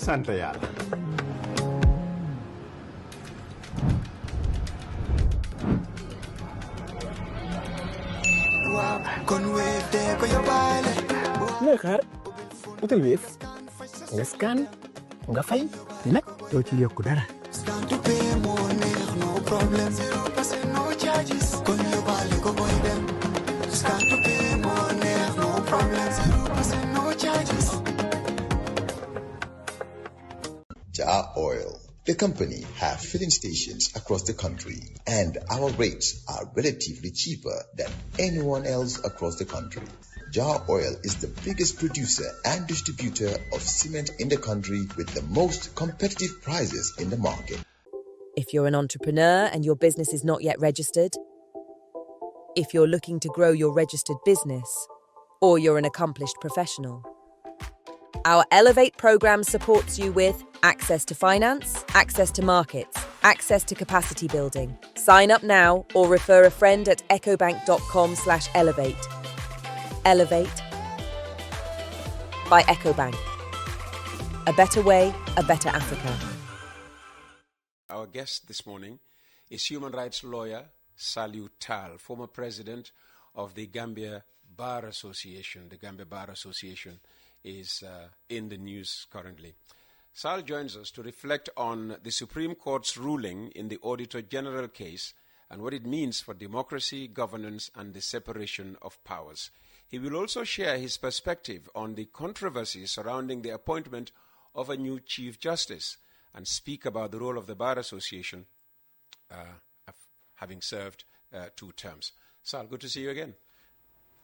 sant yàlla. looy xaar utal Wave nga scan nga fay te nag doo ci yokku dara. Taal Oil, the company, have filling stations across the country, and our rates are relatively cheaper than anyone else across the country. Taal Oil is the biggest producer and distributor of cement in the country with the most competitive prices in the market. If you're an entrepreneur and your business is not yet registered, if you're looking to grow your registered business, or you're an accomplished professional, our Elevate program supports you with access to finance, access to markets, access to capacity building. Sign up now or refer a friend at ecobank.com/elevate. Elevate by EcoBank. A better way, a better Africa. Our guest this morning is human rights lawyer Salieu Taal, former president of the Gambia Bar Association. The Gambia Bar Association is in the news currently. Sal joins us to reflect on the Supreme Court's ruling in the Auditor General case and what it means for democracy, governance, and the separation of powers. He will also share his perspective on the controversy surrounding the appointment of a new Chief Justice and speak about the role of the Bar Association, having served 2 terms. Sal, good to see you again.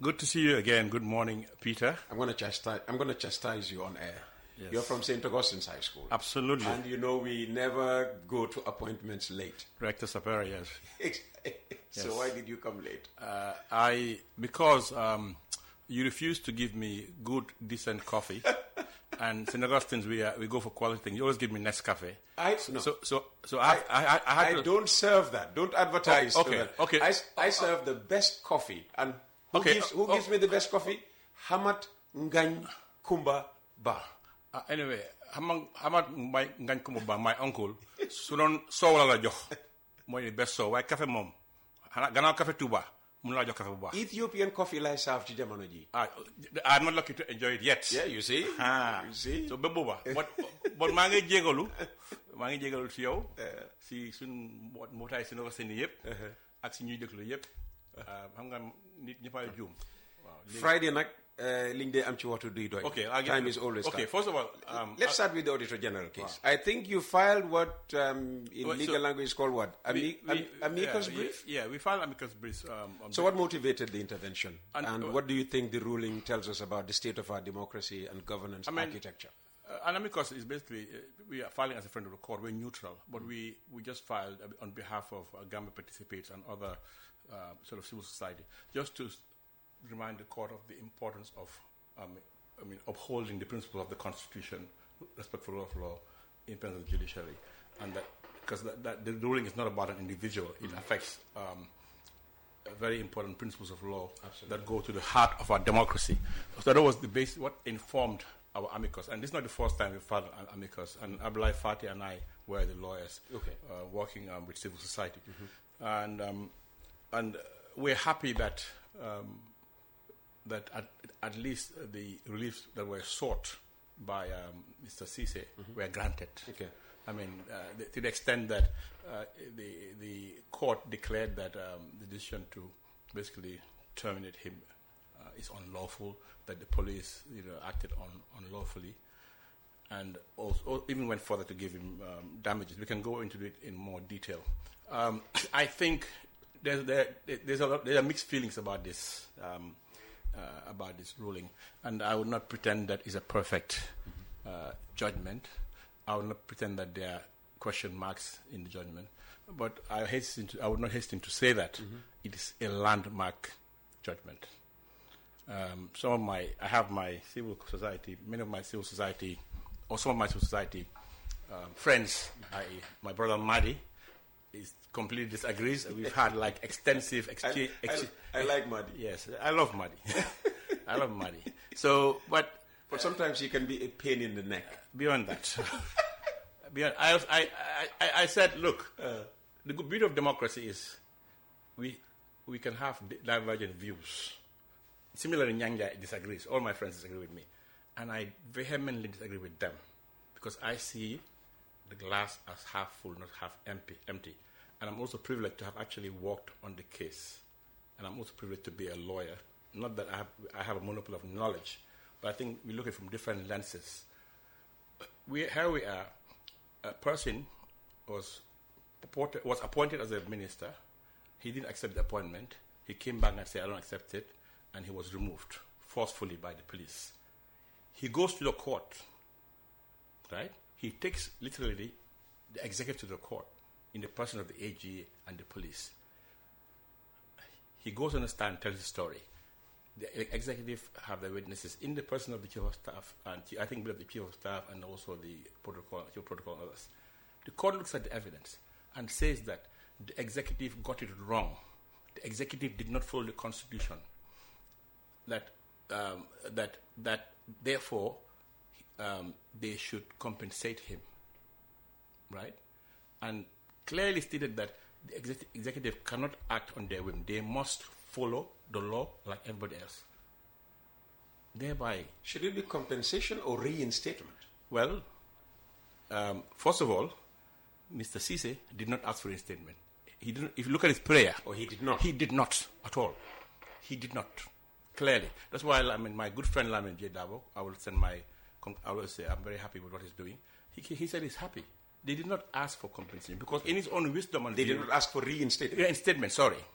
Good to see you again. Good morning, Peter. I'm going to chastise you on air. Yes. You're from St. Augustine's High School. Absolutely. And you know we never go to appointments late. Rector Sapera, yes. So yes. Why did you come late? Because you refused to give me good, decent coffee. And St. Augustine's, we go for quality things. You always give me Nescafe. I don't serve that. Don't advertise. Okay. I serve the best coffee. And who gives me the best coffee? Hamat Ngany Kumba Ba. Anyway, Hamat Ngany Kumba Ba, my uncle, Sunon Sowala la jox. Moy the best so. Why cafe mom? Ganaw cafe Touba. Ethiopian coffee like served to jamono ji. I'm not lucky to enjoy it yet. Yeah, you see. You see. So beboba. But maa ngi jégalu ci yow. Si sun mbootaay si St. Augustine's yëpp. Ak si ñuy déglu yëpp. Xam nga nit ñëppay juum. Friday nag liñ dee am ci waxtu duy doy. Okay, time is always okay. Time. First of all, let's start with the Auditor General case. Wow. I think you filed what in legal language is called what? Amicus brief? Yeah, we filed amicus briefs. So what motivated the intervention? And what do you think the ruling tells us about the state of our democracy and governance architecture? An amicus is basically, we are filing as a friend of the court. We're neutral, but we just filed on behalf of Gambia Participates and other sort of civil society, just to remind the court of the importance of upholding the principles of the Constitution, respect for rule of law, independence of the judiciary, and that because the ruling is not about an individual, it affects very important principles of law that go to the heart of our democracy. So that was the base, what informed our amicus, and this is not the first time we filed an amicus. And Abdullah Fatih and I were the lawyers working with civil society, and we're happy that. That at least the reliefs that were sought by Mr. Cisse were granted. Okay. I mean, to the extent that the court declared that the decision to basically terminate him is unlawful, that the police acted unlawfully, and also even went further to give him damages. We can go into it in more detail. I think there are mixed feelings about this. About this ruling, and I would not pretend that is a perfect judgment. I would not pretend that there are question marks in the judgment, but I would not hasten to say that it is a landmark judgment. I have my civil society, many of my civil society, or some of my civil society friends, i.e. my brother Madi, is completely disagrees. We've had like extensive exchange. I like Madi. Yes, I love Madi. I love Madi. So, but But sometimes he can be a pain in the neck. Beyond that, I said, look, the good beauty of democracy is we can have divergent views. Similarly, Nyanja disagrees. All my friends disagree with me. And I vehemently disagree with them because I see the glass as half full, not half empty. And I'm also privileged to have actually worked on the case. And I'm also privileged to be a lawyer. Not that I have a monopoly of knowledge, but I think we look at it from different lenses. Here we are. A person was appointed as a minister. He didn't accept the appointment. He came back and said, I don't accept it. And he was removed forcefully by the police. He goes to the court, right? He takes literally the executive to the court in the person of the AG and the police. He goes on the stand and tells the story. The executive have the witnesses in the person of the chief of staff, and I think the chief of staff and also the chief protocol and others. The court looks at the evidence and says that the executive got it wrong. The executive did not follow the constitution. That therefore they should compensate him, right? And clearly stated that the executive cannot act on their whim. They must follow the law like everybody else. Thereby, should it be compensation or reinstatement? Well, first of all, Mr. Cisse did not ask for reinstatement. He didn't. If you look at his prayer, he did not. He did not at all. He did not. Clearly, that's why my good friend Lamin J. Dabo, I will say I'm very happy with what he's doing. He said he's happy. They did not ask for compensation because in his own wisdom and they did not ask for reinstatement.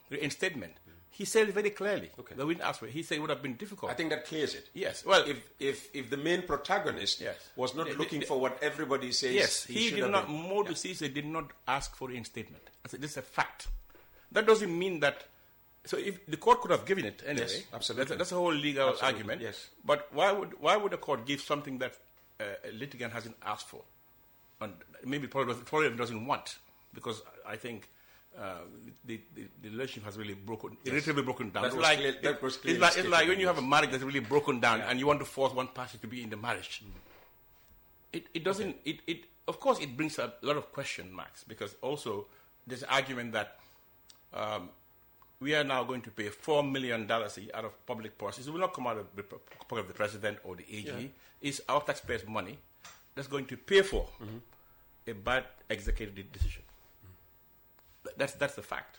Reinstatement. He said it very clearly. Okay. They didn't ask for it. He said it would have been difficult. I think that clears it. Yes. Well, if the main protagonist was not looking for what everybody says, yes, he did not. Modu Cisse did not ask for reinstatement. This is a fact. That doesn't mean that. So if the court could have given it anyway, yes, absolutely. That's a whole legal argument. Yes. But why would the court give something that a litigant hasn't asked for, and maybe probably doesn't want? Because I think the relationship has really irritably broken down. It's like when you have a marriage that's really broken down and you want to force one party to be in the marriage. It doesn't. Okay. It of course it brings a lot of question marks because also there's an argument that. We are now going to pay $4 million out of public purses. It will not come out of the pocket of the president or the AG. Yeah. It's our taxpayers' money that's going to pay for a bad executive decision. That's the fact.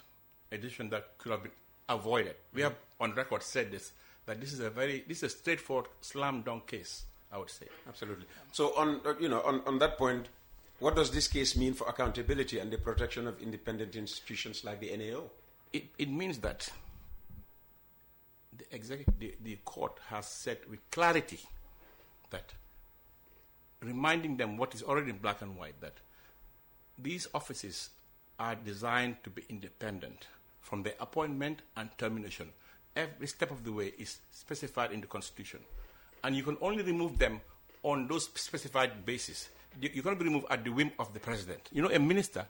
A decision that could have been avoided. We have on record said this, that this is a straightforward slam dunk case, I would say. Absolutely. So on that point, what does this case mean for accountability and the protection of independent institutions like the NAO? It means that the court has said with clarity that reminding them what is already in black and white, that these offices are designed to be independent from their appointment and termination. Every step of the way is specified in the Constitution. And you can only remove them on those specified bases. You cannot be removed at the whim of the president. You know, a minister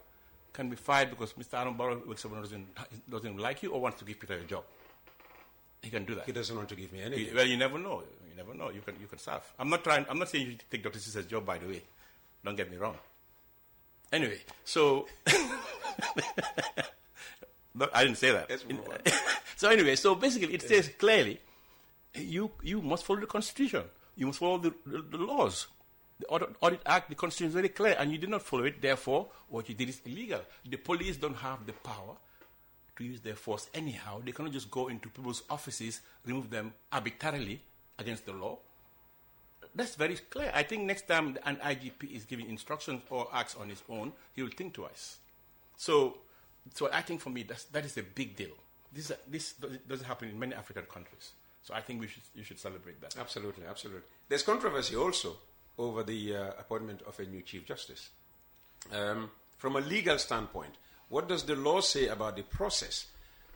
can be fired because Mr. Aaron Barrow doesn't like you or wants to give Peter a job. He can do that. He doesn't want to give me anything. Well, you never know. You can serve. I'm not saying you should take Dr. Cisse's job, by the way. Don't get me wrong. Anyway, so I didn't say that. So basically, it says clearly, you must follow the Constitution. You must follow the laws. The Audit Act, the Constitution is very clear, and you did not follow it. Therefore, what you did is illegal. The police don't have the power to use their force anyhow. They cannot just go into people's offices, remove them arbitrarily against the law. That's very clear. I think next time an IGP is giving instructions or acts on his own, he will think twice. So I think for me, that is a big deal. This doesn't happen in many African countries. So I think you should celebrate that. Absolutely. There's controversy also over the appointment of a new Chief Justice. From a legal standpoint, what does the law say about the process,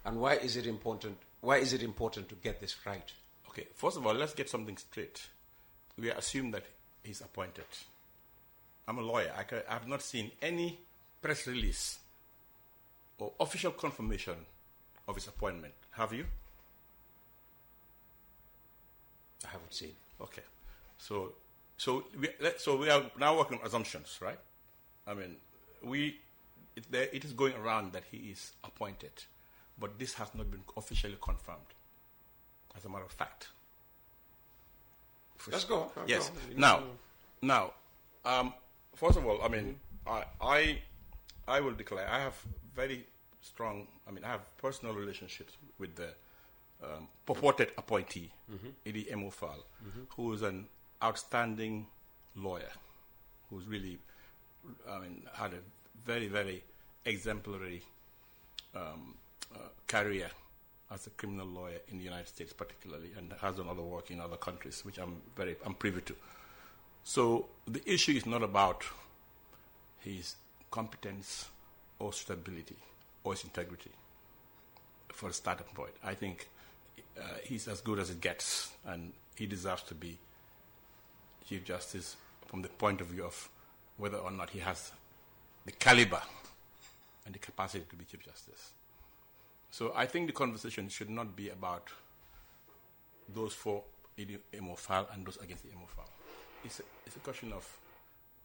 and why is it important to get this right? Okay, first of all, let's get something straight. We assume that he's appointed. I'm a lawyer. I have not seen any press release or official confirmation of his appointment. Have you? I haven't seen. Okay. So we are now working on assumptions, right? I mean, it is going around that he is appointed, but this has not been officially confirmed. As a matter of fact. Let's go. Yes. Now, first of all, I mean, I will declare I have very strong. I mean, I have personal relationships with the purported appointee, Idi Emofal, who is an outstanding lawyer, who's really, I mean, had a very, very exemplary career as a criminal lawyer in the United States, particularly, and has done other work in other countries, which I'm privy to. So the issue is not about his competence or suitability or his integrity for a starting point. I think he's as good as it gets, and he deserves to be Chief Justice from the point of view of whether or not he has the caliber and the capacity to be Chief Justice. So I think the conversation should not be about those for Emofal and those against the Emofal. It's a question of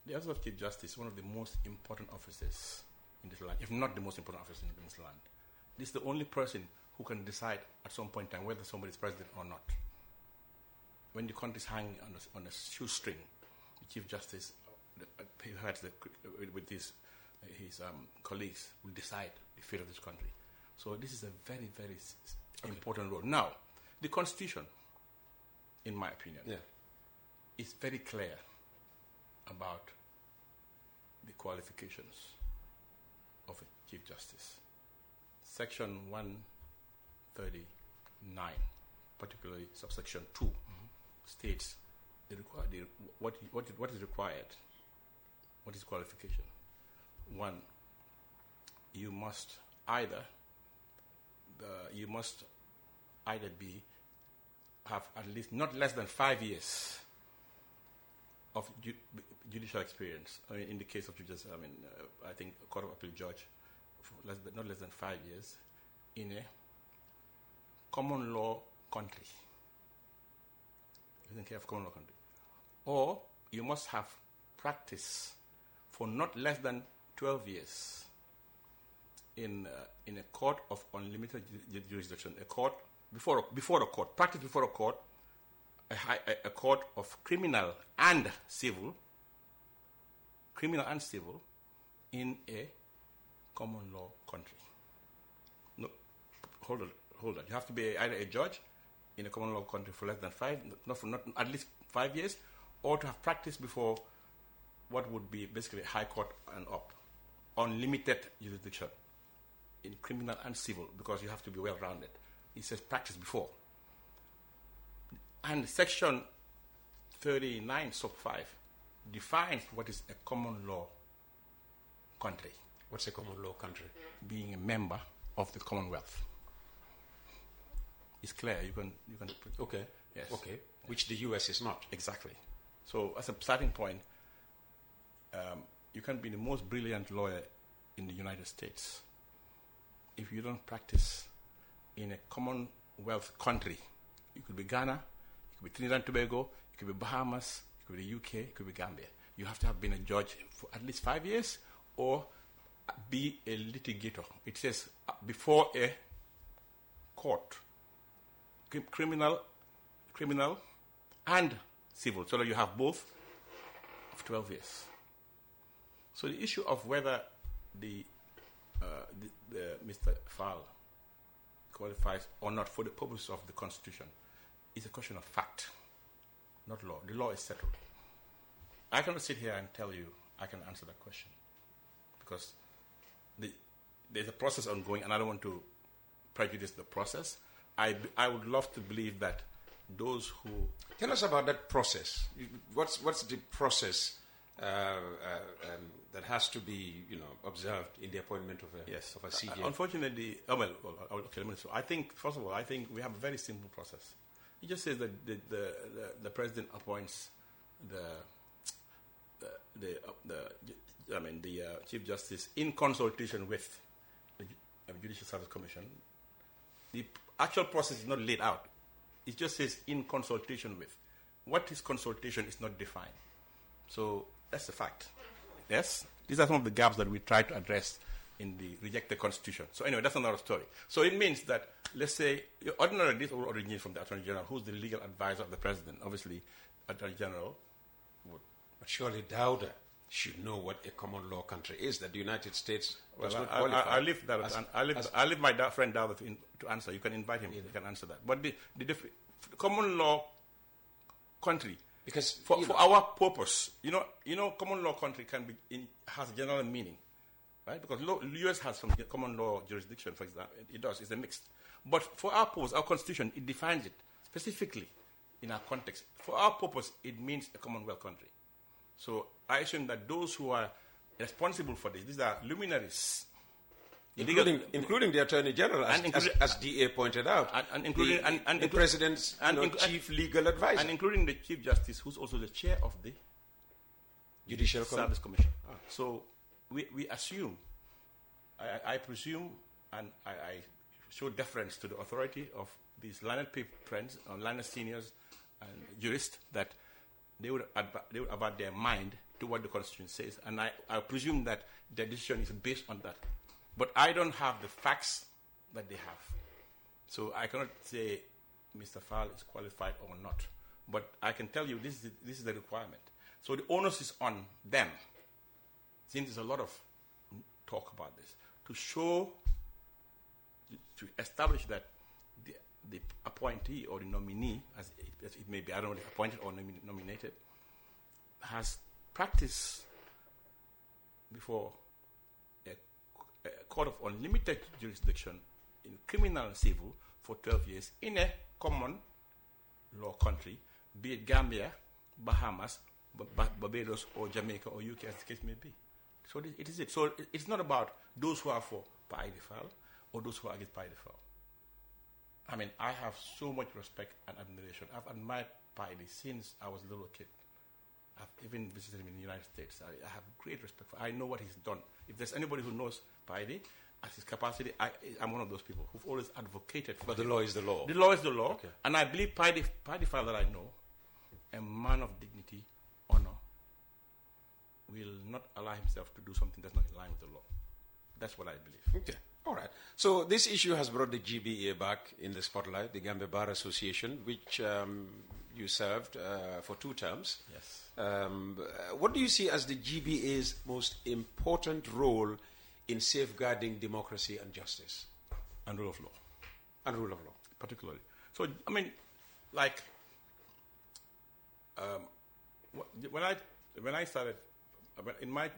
the office of Chief Justice, one of the most important offices in this land, if not the most important office in this land. This is the only person who can decide at some point in time whether somebody is president or not. When the country is hanging on a shoestring, the Chief Justice, with his colleagues, will decide the fate of this country. So this is a very, very important role. Now, the Constitution, in my opinion, is very clear about the qualifications of a Chief Justice. Section 139, particularly subsection 2, states what is required. What is qualification? One, you must either have at least not less than 5 years of judicial experience. I mean, in the case of judges, I mean, I think a Court of Appeal judge, not less than 5 years, in a common law country. You think of common law country, or you must have practice for not less than 12 years in a court of unlimited jurisdiction, a court before a court, practice before a court, a court of criminal and civil, in a common law country. No, hold on. You have to be either a judge in a common law country for less than not at least 5 years, or to have practiced before what would be basically high court and up, unlimited jurisdiction in criminal and civil, because you have to be well-rounded. It says practice before. And section 39 sub 5 defines what is a common law country. What's a common law country? Being a member of the Commonwealth. It's clear. You can. Okay. Yes. Okay. Which the U.S. is not. Exactly. So as a starting point, you can be the most brilliant lawyer in the United States if you don't practice in a Commonwealth country. It could be Ghana, it could be Trinidad and Tobago, it could be Bahamas, it could be the UK, it could be Gambia. You have to have been a judge for at least 5 years, or be a litigator. It says before a court, criminal and civil, so that you have both of 12 years. So the issue of whether the Mr. Fall qualifies or not for the purpose of the Constitution is a question of fact, not law. The law is settled. I cannot sit here and tell you I can answer that question, because there's a process ongoing, and I don't want to prejudice the process. I would love to believe that those who... Tell us about that process. What's the process that has to be, observed in the appointment of a CJ? Unfortunately, I think, first of all, we have a very simple process. It just says that the president appoints the Chief Justice in consultation with the Judicial Service Commission. The actual process is not laid out. It just says in consultation with. what is consultation is not defined. So that's a fact. Yes, these are some of the gaps that we try to address in the rejected constitution. So anyway, that's another story. So it means that, let's say, ordinarily this will originate from the Attorney General, who's the legal advisor of the President. Obviously, Attorney General would... But surely Dowda should know what a common law country is, that the United States does not qualify. I leave my friend Dowda to answer. You can invite him. He can answer that. But the common law country, because for our purpose, common law country has general meaning, right? Because the U.S. has some common law jurisdiction, for example. It does. It's a mixed. But for our purpose, our constitution, it defines it specifically in our context. For our purpose, it means a Commonwealth country. So I assume that those who are responsible for this, these are luminaries. Including the Attorney General, as DA pointed out, and including the President's chief legal advisor. And including the Chief Justice, who's also the chair of the Judicial Service Commission. So we assume, I presume, and I show deference to the authority of these learned friends, or learned seniors and jurists, that they would avert their mind to what the Constitution says. And I presume that their decision is based on that. But I don't have the facts that they have. So I cannot say Mr. Taal is qualified or not. But I can tell you this is the requirement. So the onus is on them, since there's a lot of talk about this, to establish that the appointee or the nominee, as it may be, I don't know, appointed or nominated, has practiced before a court of unlimited jurisdiction in criminal and civil for 12 years in a common law country, be it Gambia, Bahamas, Barbados, or Jamaica, or UK, as the case may be. So it is it. So it's not about those who are for by default or those who are against by default. I mean, I have so much respect and admiration. I've admired Paidi since I was a little kid. I've even visited him in the United States. I have great respect for him. I know what he's done. If there's anybody who knows Paidi at his capacity, I'm one of those people who've always advocated for him. But the law is the law. The law is the law. Okay. And I believe Paidi Father, that I know, a man of dignity, honor, will not allow himself to do something that's not in line with the law. That's what I believe. Okay. All right. So this issue has brought the GBA back in the spotlight, the Gambia Bar Association, which you served for 2 terms. Yes. What do you see as the GBA's most important role in safeguarding democracy and justice? And rule of law. And rule of law. Particularly. So, I mean, like, when I started,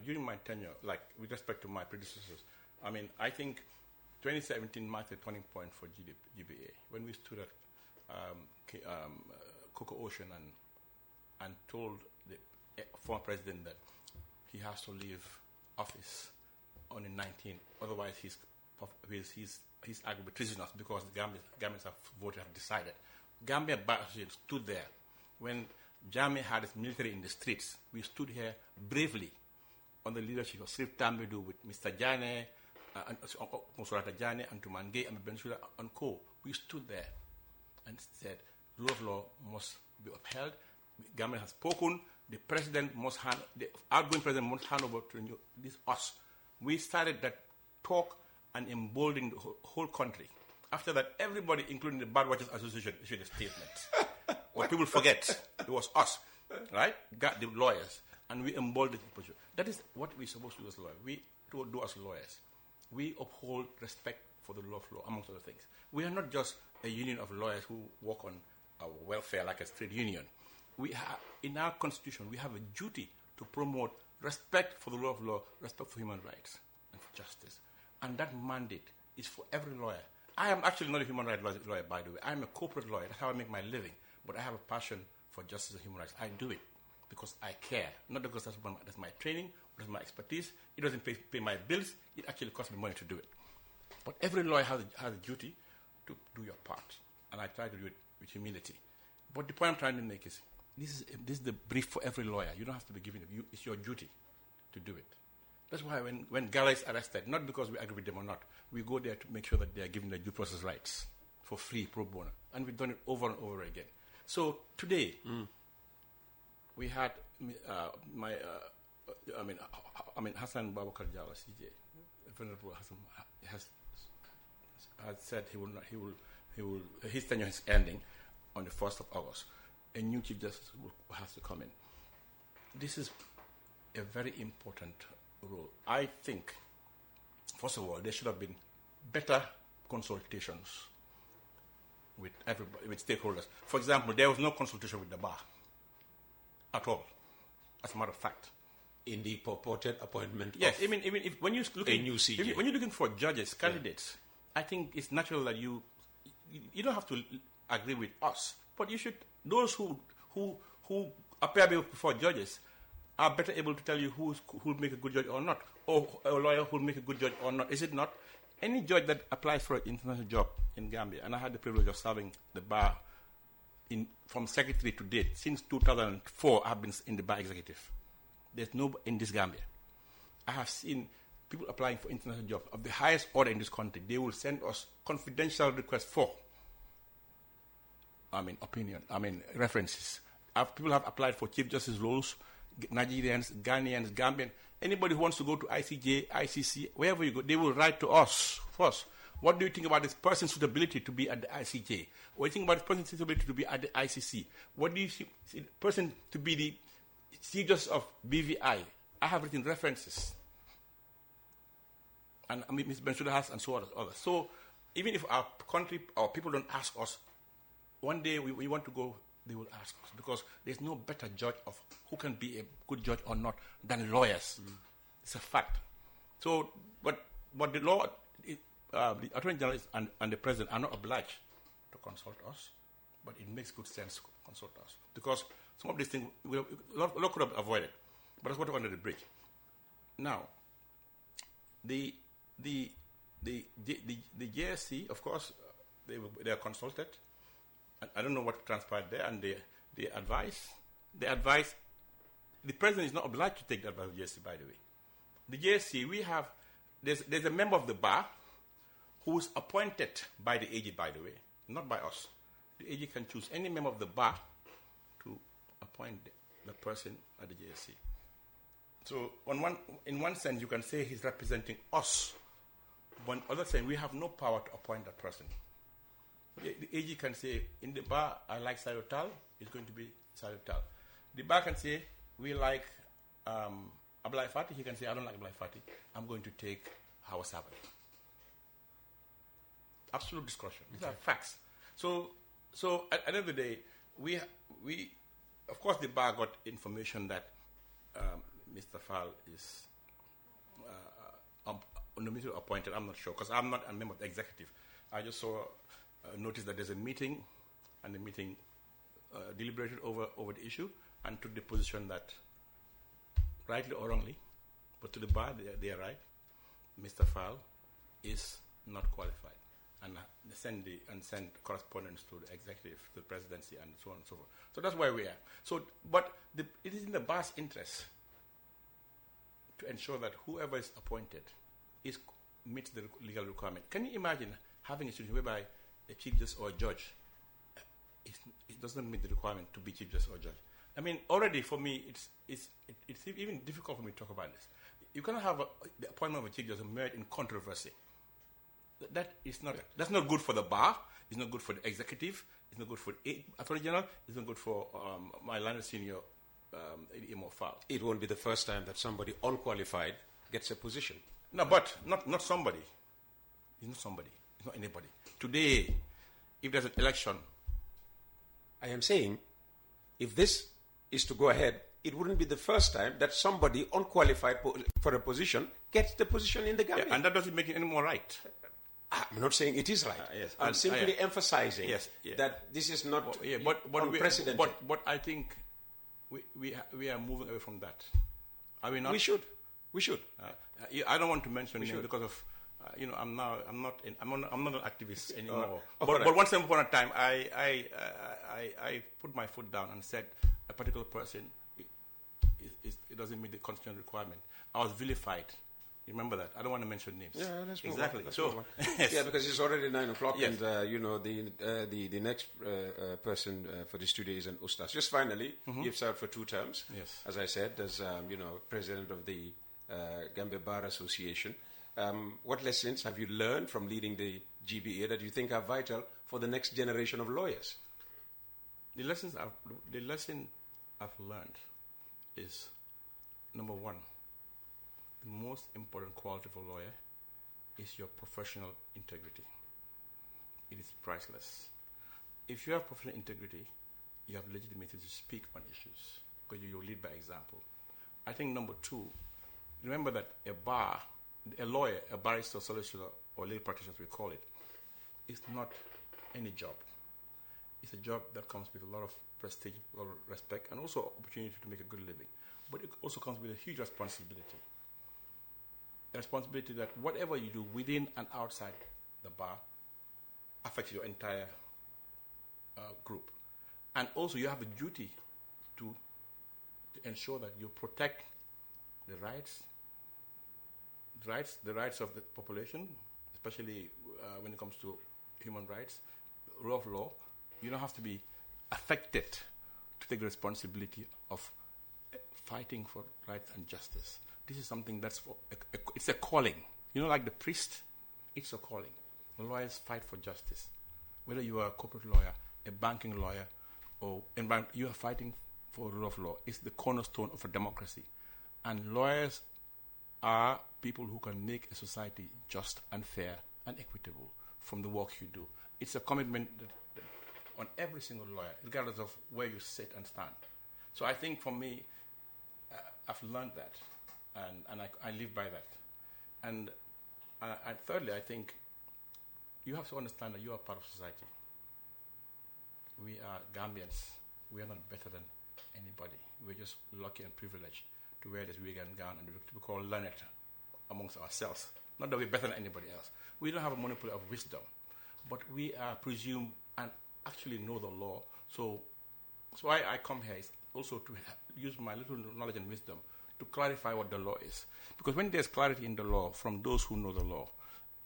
during my tenure, like, with respect to my predecessors, I mean, I think 2017 marked a turning point for GBA when we stood at Coco Ocean and told the former president that he has to leave office on the 19th, otherwise he's arguably prisoners, because the Gambians have decided. Gambia Bar Association stood there when Jammeh had his military in the streets. We stood here bravely on the leadership of Sirif Tambedou with Mr. Jane, Monsorata Jane, and Tumangé, and Bensula, and co. We stood there and said, rule of law must be upheld. Gambia has spoken. The outgoing president must hand over to us. We started that talk and emboldened the whole country. After that, everybody, including the Birdwatchers Association, issued a statement. What people forget, it was us, right? Got the lawyers, and we emboldened the people. That is what we're supposed to do as lawyers. We do as lawyers. We uphold respect for the law of law, amongst other things. We are not just a union of lawyers who work on our welfare like a trade union. In our constitution, we have a duty to promote respect for the law of law, respect for human rights, and for justice. And that mandate is for every lawyer. I am actually not a human rights lawyer, by the way. I'm a corporate lawyer. That's how I make my living. But I have a passion for justice and human rights. I do it because I care, not because that's my training, that's my expertise. It doesn't pay my bills. It actually costs me money to do it. But every lawyer has a duty to do your part, and I try to do it with humility. But the point I'm trying to make is, this is the brief for every lawyer. You don't have to be given it. It's your duty to do it. That's why when Gala is arrested, not because we agree with them or not, we go there to make sure that they are given their due process rights for free, pro bono. And we've done it over and over again. So today, we had Hassan Babakar Jallow, CJ, Venerable Hassan, has said his tenure is ending on the 1st of August. A new Chief Justice has to come in. This is a very important role. I think, first of all, there should have been better consultations with everybody, with stakeholders. For example, there was no consultation with the bar at all, as a matter of fact. In the purported appointment yes, of even if when you're looking, a new CJ. When you're looking for judges, candidates, I think it's natural that you don't have to agree with us, but you should. Those who appear before judges are better able to tell you who'll make a good judge or not, or a lawyer who'll make a good judge or not. Is it not? Any judge that applies for an international job in Gambia, and I had the privilege of serving the bar from secretary to date, since 2004, I've been in the bar executive. There's no in this Gambia. I have seen people applying for international jobs of the highest order in this country. They will send us confidential requests for, references. People have applied for Chief Justice roles, Nigerians, Ghanaians, Gambian. Anybody who wants to go to ICJ, ICC, wherever you go, they will write to us first. What do you think about this person's suitability to be at the ICJ? What do you think about this person's suitability to be at the ICC? What do you see the person to be the Chief Justice of BVI? I have written references. And Ms. Bensouda has, and so on, others. So even if our country, our people don't ask us, one day we want to go, they will ask us, because there's no better judge of who can be a good judge or not than lawyers. It's a fact. So, but the law, the Attorney General and the President are not obliged to consult us, but it makes good sense to consult us, because some of these things a lot could have avoided, but that's water under the bridge. Now, the JSC, of course, they are consulted. I don't know what transpired there, and they advise. The President is not obliged to take the advice of the JSC, by the way. The JSC, there's a member of the bar who is appointed by the AG, by the way, not by us. The AG can choose any member of the bar to appoint the person at the JSC. So in one sense, you can say he's representing us. But in other sense, we have no power to appoint that person. The AG can say, in the bar, I like Salieu Taal, it's going to be Salieu Taal. The bar can say, we like Ablai Fati. He can say, I don't like Ablai Fati. I'm going to take Hawa Sabari. Absolute discretion. These are facts. So at the end of the day, we of course, the bar got information that Mr. Fall is nominated or appointed. I'm not sure, because I'm not a member of the executive. I just saw notice that there's a meeting, and the meeting deliberated over the issue and took the position that, rightly or wrongly, but to the bar they are right, Mr. Fall is not qualified, and send correspondence to the executive, to the presidency, and so on and so forth. So that's where we are. So, but it is in the bar's interest to ensure that whoever is appointed meets the legal requirement. Can you imagine having a situation whereby a chief justice or a judge, it doesn't meet the requirement to be chief justice or judge? I mean, already for me, it's even difficult for me to talk about this. You cannot have the appointment of a chief justice merit in controversy. That's not good for the bar. It's not good for the executive. It's not good for the Attorney General. It's not good for my landed senior, Emo Fall. It won't be the first time that somebody unqualified gets a position. No, but not somebody. It's not somebody. It's not anybody. Today, if there's an election, I am saying, if this is to go ahead, it wouldn't be the first time that somebody unqualified for a position gets the position in the Gambia. Yeah, and that doesn't make it any more right. I'm not saying it is right. Yes. I'm simply emphasizing that this is not unprecedented. But I think we are moving away from that. Are we not? We should. I don't want to mention it because of I'm not an activist anymore. But once upon a time, I put my foot down and said a particular person it doesn't meet the constitutional requirement. I was vilified You remember that? I don't want to mention names. Yeah, let's move exactly. on. Let's So, move on. Yeah, because it's already 9 o'clock, Yes. and the next person for the studio is an Ustaz. Just finally, you've served for 2 terms. Yes. As I said, as president of the Gambia Bar Association. What lessons have you learned from leading the GBA that you think are vital for the next generation of lawyers? The lesson I've learned is, number one, the most important quality of a lawyer is your professional integrity. It is priceless. If you have professional integrity, you have legitimacy to speak on issues because you lead by example. I think number 2, remember that a lawyer, a barrister, solicitor, or legal practitioner, as we call it, is not any job. It's a job that comes with a lot of prestige, a lot of respect, and also opportunity to make a good living. But it also comes with a huge responsibility. A responsibility that whatever you do within and outside the bar affects your entire group. And also you have a duty to ensure that you protect the rights of the population, especially when it comes to human rights, rule of law. You don't have to be affected to take the responsibility of fighting for rights and justice. This is something that's it's a calling. You know, like the priest, it's a calling. Lawyers fight for justice. Whether you are a corporate lawyer, a banking lawyer, or you are fighting for rule of law. It's the cornerstone of a democracy. And lawyers are people who can make a society just and fair and equitable from the work you do. It's a commitment that on every single lawyer, regardless of where you sit and stand. So I think for me, I've learned that, and I live by that. And thirdly, I think you have to understand that you are part of society. We are Gambians. We are not better than anybody. We're just lucky and privileged to wear this wig and gown and to be called learned amongst ourselves. Not that we're better than anybody else. We don't have a monopoly of wisdom, but we are presumed and actually know the law. So why I come here is also to use my little knowledge and wisdom to clarify what the law is. Because when there's clarity in the law from those who know the law,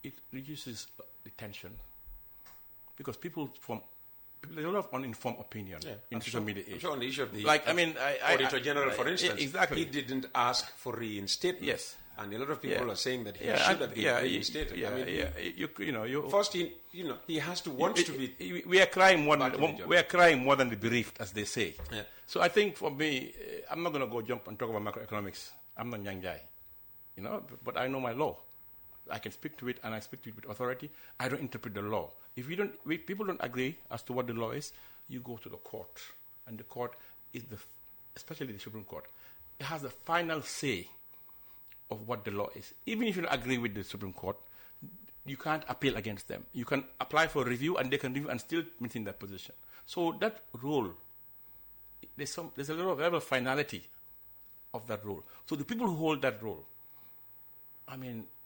it reduces the tension. Because there's a lot of uninformed opinion in social media age. I'm sure on the issue of the Auditor General, for instance, exactly. he didn't ask for reinstatement. Yes. And a lot of people are saying that he should have been reinstated. First, he has to want to be. We are crying more than the bereaved, as they say. Yeah. So I think for me, I'm not going to go jump and talk about macroeconomics. I'm not Nyang Jai, but I know my law. I can speak to it, and I speak to it with authority. I don't interpret the law. If people don't agree as to what the law is, you go to the court, and the court is especially the Supreme Court. It has the final say of what the law is. Even if you don't agree with the Supreme Court, you can't appeal against them. You can apply for review, and they can review and still maintain their position. So that role, there's a level of finality of that role. So the people who hold that role,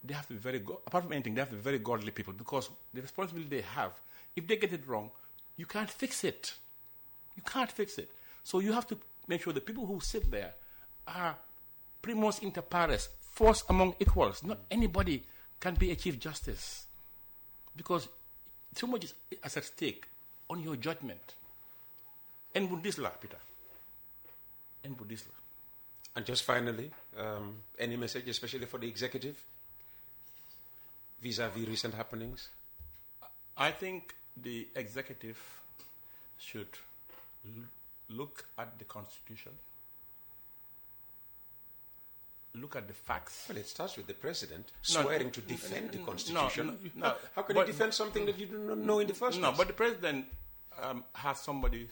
they have to be very apart from anything, they have to be very godly people, because the responsibility they have, if they get it wrong, you can't fix it. You can't fix it. So you have to make sure the people who sit there are primus inter pares, force among equals. Not anybody can be a Chief Justice, because so much is at stake on your judgment. En Bundisla, Peter. En Bundisla. And just finally, any message, especially for the executive, vis-a-vis recent happenings? I think the executive should look at the Constitution, look at the facts. Well, it starts with the president swearing to defend the Constitution. No. How can you defend something that you do not know in the first place? No, but the president has somebody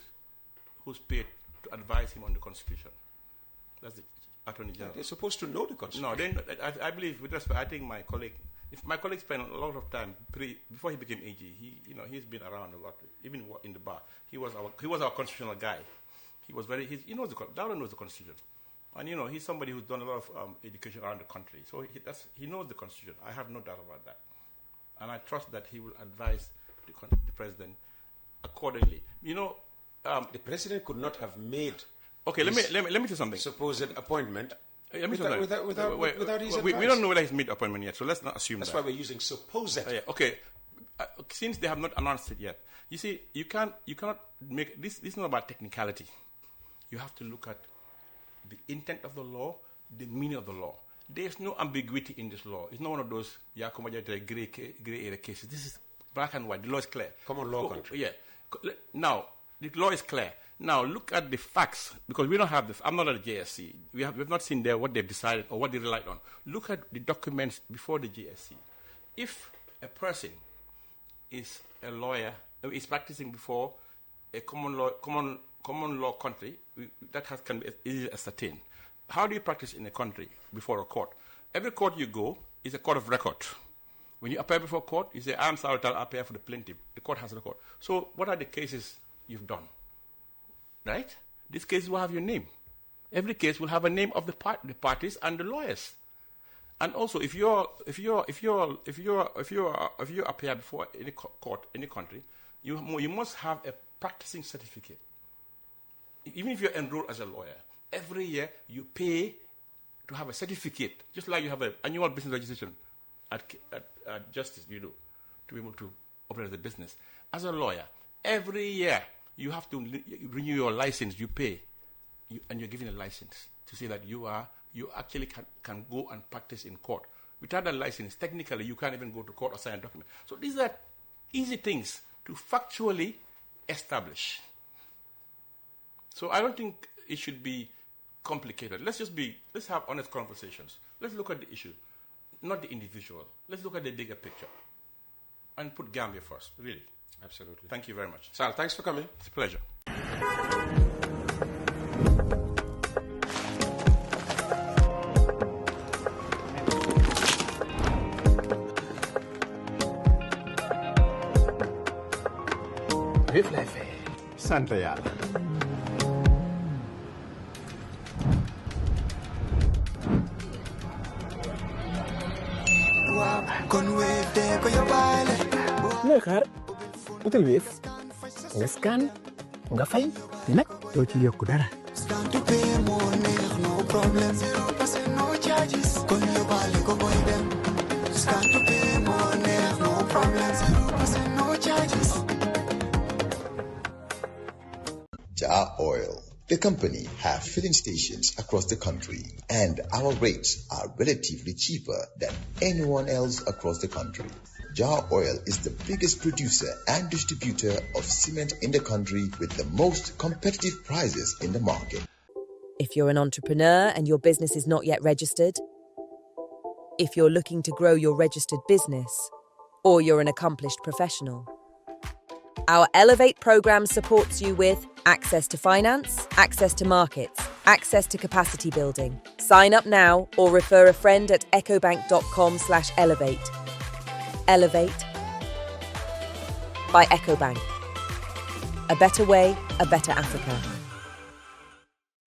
who's paid to advise him on the Constitution. That's the Attorney General. They're supposed to know the Constitution. No, I believe, with respect, I think my colleague spent a lot of time before he became AG. He's been around a lot, even in the bar. He was our constitutional guy. He knows Darwin knows the Constitution, and he's somebody who's done a lot of education around the country. So he knows the Constitution. I have no doubt about that, and I trust that he will advise the president accordingly. The president could not have made. Okay, let me tell you something. Supposed appointment Without his we advice. don't know whether he's made appointment yet, so let's not assume That's that. why we're using supposed. Okay. Since they have not announced it yet, you see, you cannot make this. This is not about technicality. You have to look at the intent of the law, the meaning of the law. There is no ambiguity in this law. It's not one of those gray area cases. This is black and white. The law is clear. Common law country. Yeah. Now, the law is clear. Now, look at the facts, because we don't have this. I'm not at the JSC. We've not seen there what they've decided or what they relied on. Look at the documents before the JSC. If a person is a lawyer, is practicing before a common law country, that can be easily ascertained. How do you practice in a country before a court? Every court you go is a court of record. When you appear before court, you say, I am Salieu Taal, I appear for the plaintiff. The court has a record. So what are the cases you've done? Right? These cases will have your name. Every case will have a name of the parties and the lawyers. And also, if you appear before any court, any country, you must have a practicing certificate. Even if you're enrolled as a lawyer, every year you pay to have a certificate, just like you have an annual business registration at Justice, you do, to be able to operate as a business. As a lawyer, every year you have to renew your license, you pay, and you're given a license to say that you actually can go and practice in court. Without a license, technically, you can't even go to court or sign a document. So these are easy things to factually establish. So I don't think it should be complicated. Let's have honest conversations. Let's look at the issue, not the individual. Let's look at the bigger picture and put Gambia first, really. Absolutely. Thank you very much. Sal, thanks for coming. It's a pleasure. sant yàlla. looy xaar utal Wave nga scan nga fay te nag doo ci yokku dara. Taal Oil, the company, have filling stations across the country, and our rates are relatively cheaper than anyone else across the country. Taal Oil is the biggest producer and distributor of cement in the country with the most competitive prices in the market. If you're an entrepreneur and your business is not yet registered, if you're looking to grow your registered business, or you're an accomplished professional, our Elevate program supports you with access to finance, access to markets, access to capacity building. Sign up now or refer a friend at ecobank.com/elevate. Elevate by EcoBank. A better way, a better Africa.